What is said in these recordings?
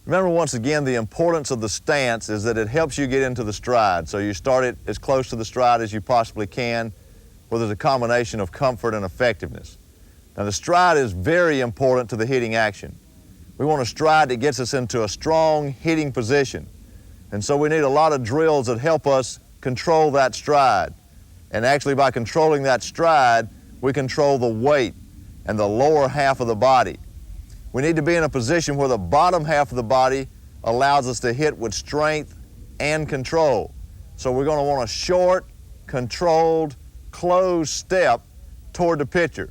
Remember once again, the importance of the stance is that it helps you get into the stride. So you start it as close to the stride as you possibly can, where there's a combination of comfort and effectiveness. Now the stride is very important to the hitting action. We want a stride that gets us into a strong hitting position. And so we need a lot of drills that help us control that stride. And actually by controlling that stride, we control the weight and the lower half of the body. We need to be in a position where the bottom half of the body allows us to hit with strength and control. So we're going to want a short, controlled, closed step toward the pitcher.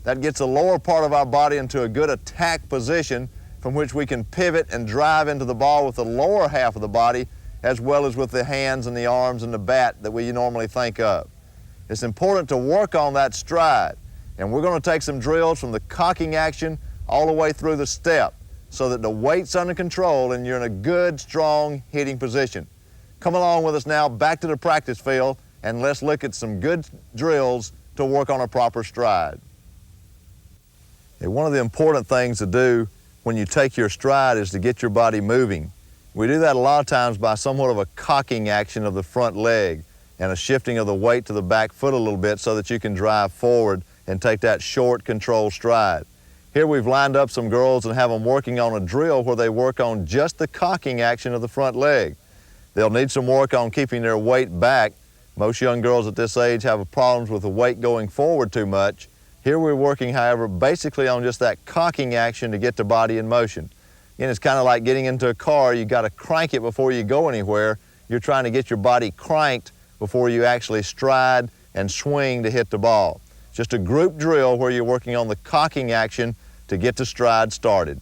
That gets the lower part of our body into a good attack position from which we can pivot and drive into the ball with the lower half of the body as well as with the hands and the arms and the bat that we normally think of. It's important to work on that stride, and we're going to take some drills from the cocking action all the way through the step so that the weight's under control and you're in a good, strong hitting position. Come along with us now back to the practice field and let's look at some good drills to work on a proper stride. One of the important things to do when you take your stride is to get your body moving. We do that a lot of times by somewhat of a cocking action of the front leg and a shifting of the weight to the back foot a little bit so that you can drive forward and take that short, controlled stride. Here we've lined up some girls and have them working on a drill where they work on just the cocking action of the front leg. They'll need some work on keeping their weight back. Most young girls at this age have problems with the weight going forward too much. Here we're working, however, basically on just that cocking action to get the body in motion. Again, it's kind of like getting into a car. You got to crank it before you go anywhere. You're trying to get your body cranked before you actually stride and swing to hit the ball. Just a group drill where you're working on the cocking action to get the stride started.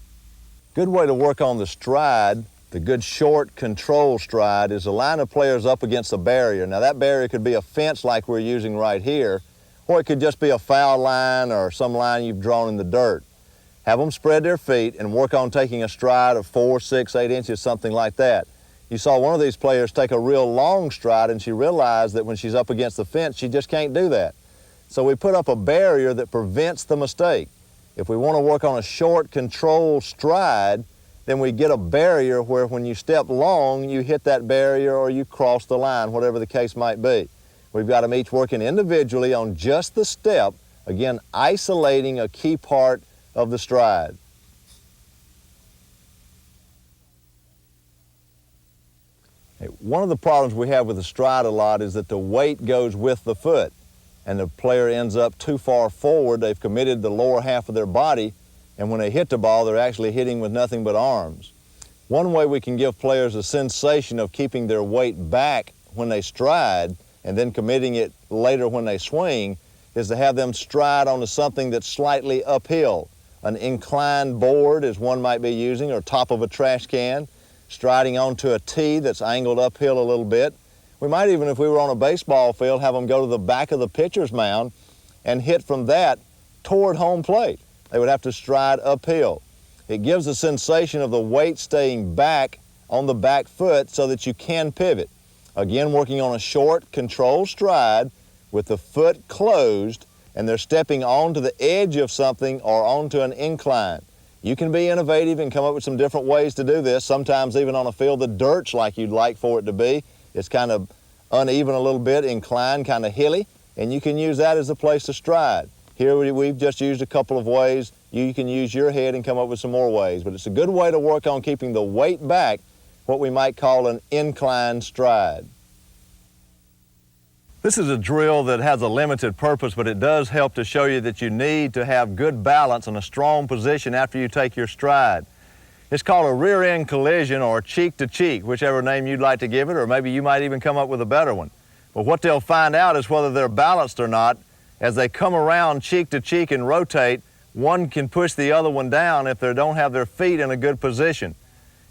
Good way to work on the stride, the good short control stride, is to line the players up against a barrier. Now that barrier could be a fence like we're using right here, or it could just be a foul line or some line you've drawn in the dirt. Have them spread their feet and work on taking a stride of 4, 6, 8 inches, something like that. You saw one of these players take a real long stride and she realized that when she's up against the fence, she just can't do that. So we put up a barrier that prevents the mistake. If we want to work on a short, controlled stride, then we get a barrier where when you step long, you hit that barrier or you cross the line, whatever the case might be. We've got them each working individually on just the step, again, isolating a key part of the stride. One of the problems we have with the stride a lot is that the weight goes with the foot, and the player ends up too far forward. They've committed the lower half of their body, and when they hit the ball, they're actually hitting with nothing but arms. One way we can give players a sensation of keeping their weight back when they stride and then committing it later when they swing is to have them stride onto something that's slightly uphill. An inclined board, as one might be using, or top of a trash can, striding onto a tee that's angled uphill a little bit. We might even, if we were on a baseball field, have them go to the back of the pitcher's mound and hit from that toward home plate. They would have to stride uphill. It gives a sensation of the weight staying back on the back foot so that you can pivot. Again, working on a short, controlled stride with the foot closed, and they're stepping onto the edge of something or onto an incline. You can be innovative and come up with some different ways to do this. Sometimes even on a field the dirt's like you'd like for it to be. It's kind of uneven a little bit, inclined, kind of hilly, and you can use that as a place to stride. Here we've just used a couple of ways. You can use your head and come up with some more ways, but it's a good way to work on keeping the weight back, what we might call an inclined stride. This is a drill that has a limited purpose, but it does help to show you that you need to have good balance and a strong position after you take your stride. It's called a rear end collision or cheek to cheek, whichever name you'd like to give it, or maybe you might even come up with a better one. But what they'll find out is whether they're balanced or not. As they come around cheek to cheek and rotate, one can push the other one down if they don't have their feet in a good position.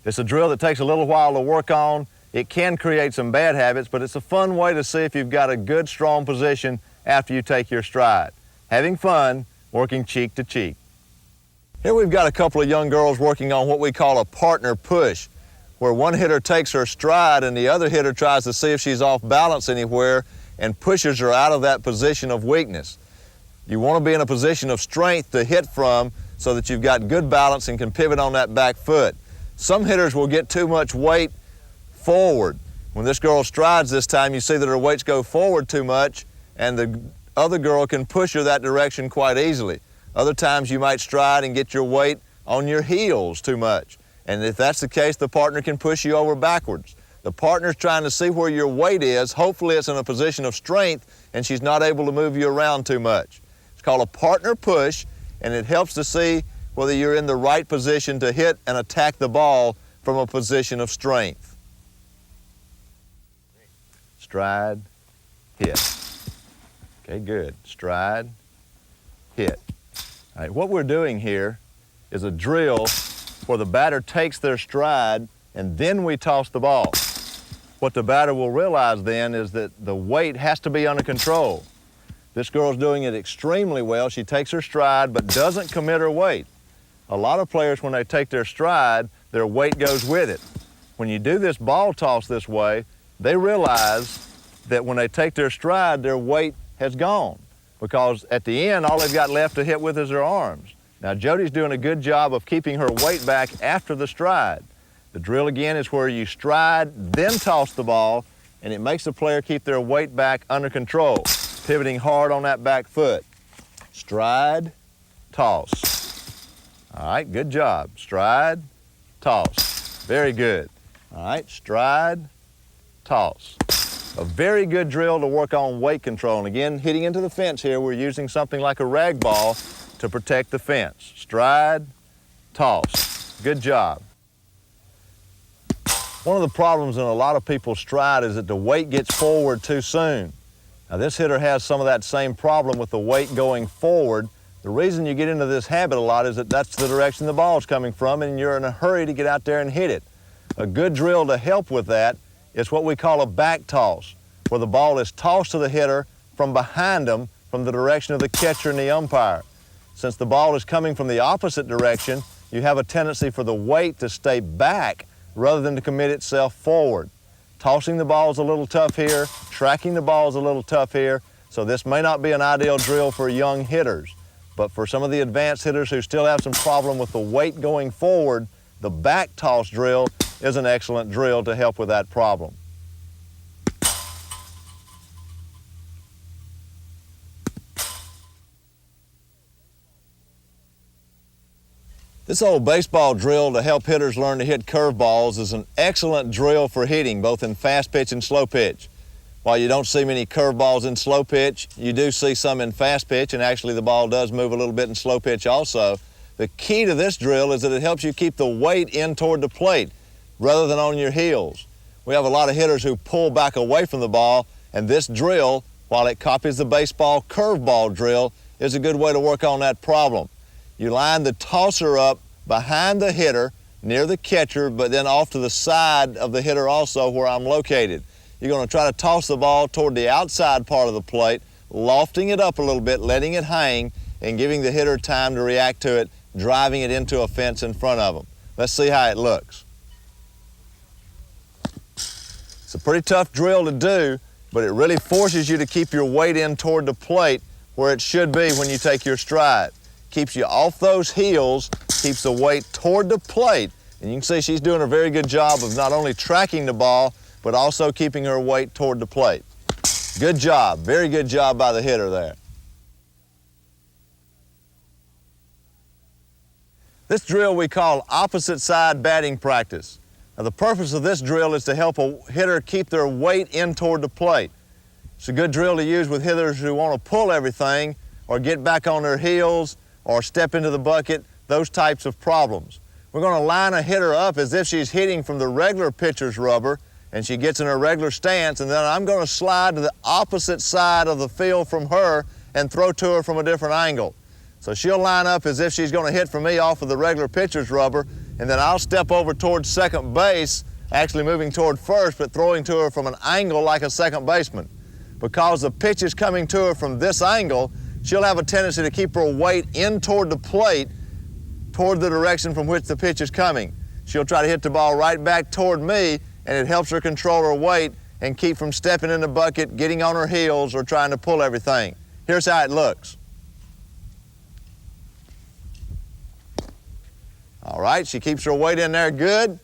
It's a drill that takes a little while to work on. It can create some bad habits, but it's a fun way to see if you've got a good, strong position after you take your stride. Having fun, working cheek to cheek. Here we've got a couple of young girls working on what we call a partner push, where one hitter takes her stride and the other hitter tries to see if she's off balance anywhere and pushes her out of that position of weakness. You want to be in a position of strength to hit from so that you've got good balance and can pivot on that back foot. Some hitters will get too much weight forward. When this girl strides this time, you see that her weights go forward too much, and the other girl can push her that direction quite easily. Other times you might stride and get your weight on your heels too much. And if that's the case, the partner can push you over backwards. The partner's trying to see where your weight is. Hopefully it's in a position of strength and she's not able to move you around too much. It's called a partner push, and it helps to see whether you're in the right position to hit and attack the ball from a position of strength. Stride, hit. Okay, good. Stride, hit. All right, what we're doing here is a drill where the batter takes their stride and then we toss the ball. What the batter will realize then is that the weight has to be under control. This girl's doing it extremely well. She takes her stride but doesn't commit her weight. A lot of players, when they take their stride, their weight goes with it. When you do this ball toss this way, they realize that when they take their stride, their weight has gone, because at the end, all they've got left to hit with is their arms. Now, Jody's doing a good job of keeping her weight back after the stride. The drill again is where you stride, then toss the ball, and it makes the player keep their weight back under control, pivoting hard on that back foot. Stride, toss. All right, good job. Stride, toss. Very good. All right, stride, toss. A very good drill to work on weight control. And again, hitting into the fence here, we're using something like a rag ball to protect the fence. Stride, toss. Good job. One of the problems in a lot of people's stride is that the weight gets forward too soon. Now, this hitter has some of that same problem with the weight going forward. The reason you get into this habit a lot is that that's the direction the ball's coming from, and you're in a hurry to get out there and hit it. A good drill to help with that is what we call a back toss, where the ball is tossed to the hitter from behind them, from the direction of the catcher and the umpire. Since the ball is coming from the opposite direction, you have a tendency for the weight to stay back rather than to commit itself forward. Tossing the ball is a little tough here, tracking the ball is a little tough here, so this may not be an ideal drill for young hitters. But for some of the advanced hitters who still have some problem with the weight going forward, the back toss drill is an excellent drill to help with that problem. This old baseball drill to help hitters learn to hit curveballs is an excellent drill for hitting, both in fast pitch and slow pitch. While you don't see many curveballs in slow pitch, you do see some in fast pitch, and actually the ball does move a little bit in slow pitch also. The key to this drill is that it helps you keep the weight in toward the plate rather than on your heels. We have a lot of hitters who pull back away from the ball, and this drill, while it copies the baseball curveball drill, is a good way to work on that problem. You line the tosser up behind the hitter, near the catcher, but then off to the side of the hitter also where I'm located. You're going to try to toss the ball toward the outside part of the plate, lofting it up a little bit, letting it hang, and giving the hitter time to react to it, driving it into a fence in front of them. Let's see how it looks. It's a pretty tough drill to do, but it really forces you to keep your weight in toward the plate where it should be when you take your stride. Keeps you off those heels, keeps the weight toward the plate, and you can see she's doing a very good job of not only tracking the ball, but also keeping her weight toward the plate. Good job, very good job by the hitter there. This drill we call opposite side batting practice. Now, the purpose of this drill is to help a hitter keep their weight in toward the plate. It's a good drill to use with hitters who want to pull everything or get back on their heels or step into the bucket, those types of problems. We're going to line a hitter up as if she's hitting from the regular pitcher's rubber, and she gets in her regular stance, and then I'm going to slide to the opposite side of the field from her and throw to her from a different angle. So she'll line up as if she's going to hit from me off of the regular pitcher's rubber, and then I'll step over towards second base, actually moving toward first, but throwing to her from an angle like a second baseman. Because the pitch is coming to her from this angle, she'll have a tendency to keep her weight in toward the plate, toward the direction from which the pitch is coming. She'll try to hit the ball right back toward me, and it helps her control her weight and keep from stepping in the bucket, getting on her heels, or trying to pull everything. Here's how it looks. All right. right? She keeps her weight in there good.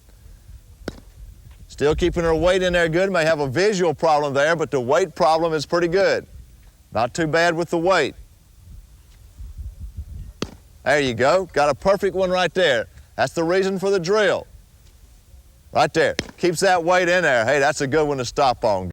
Still keeping her weight in there good. May have a visual problem there, but the weight problem is pretty good. Not too bad with the weight. There you go. Got a perfect one right there. That's the reason for the drill. Right there. Keeps that weight in there. Hey, that's a good one to stop on.